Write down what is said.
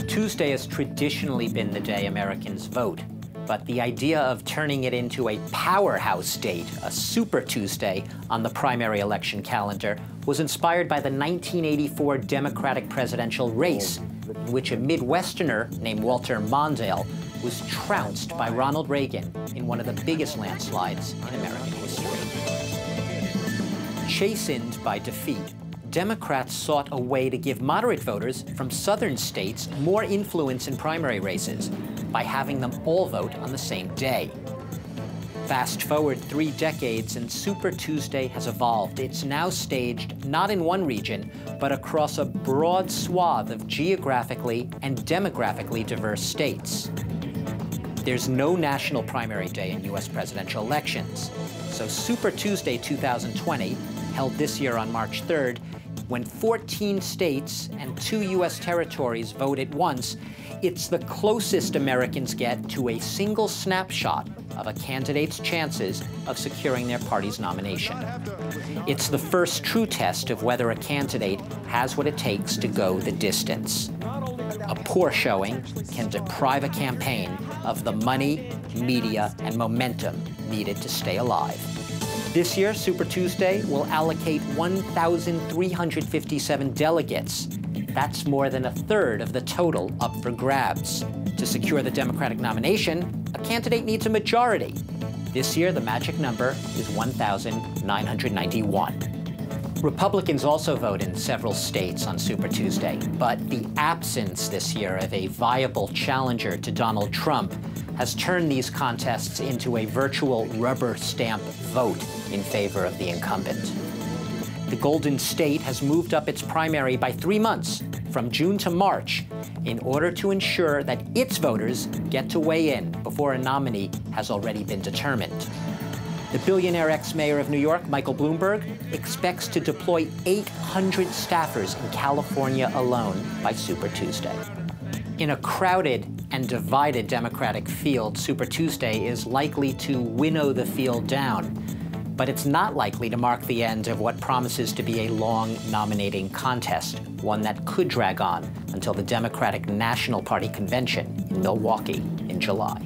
Tuesday has traditionally been the day Americans vote, but the idea of turning it into a powerhouse date, a Super Tuesday, on the primary election calendar was inspired by the 1984 Democratic presidential race, in which a Midwesterner named Walter Mondale was trounced by Ronald Reagan in one of the biggest landslides in American history. Chastened by defeat, Democrats sought a way to give moderate voters from southern states more influence in primary races by having them all vote on the same day. Fast forward 3 decades and Super Tuesday has evolved. It's now staged not in one region, but across a broad swath of geographically and demographically diverse states. There's no national primary day in U.S. presidential elections. So Super Tuesday 2020, held this year on March 3rd, when 14 states and 2 U.S. territories vote at once, it's the closest Americans get to a single snapshot of a candidate's chances of securing their party's nomination. It's the first true test of whether a candidate has what it takes to go the distance. A poor showing can deprive a campaign of the money, media, and momentum needed to stay alive. This year, Super Tuesday will allocate 1,357 delegates. That's more than a third of the total up for grabs. To secure the Democratic nomination, a candidate needs a majority. This year, the magic number is 1,991. Republicans also vote in several states on Super Tuesday, but the absence this year of a viable challenger to Donald Trump has turned these contests into a virtual rubber stamp vote in favor of the incumbent. The Golden State has moved up its primary by 3 months, from June to March, in order to ensure that its voters get to weigh in before a nominee has already been determined. The billionaire ex-mayor of New York, Michael Bloomberg, expects to deploy 800 staffers in California alone by Super Tuesday. In a crowded and divided Democratic field, Super Tuesday is likely to winnow the field down, but it's not likely to mark the end of what promises to be a long nominating contest, one that could drag on until the Democratic National Party convention in Milwaukee in July.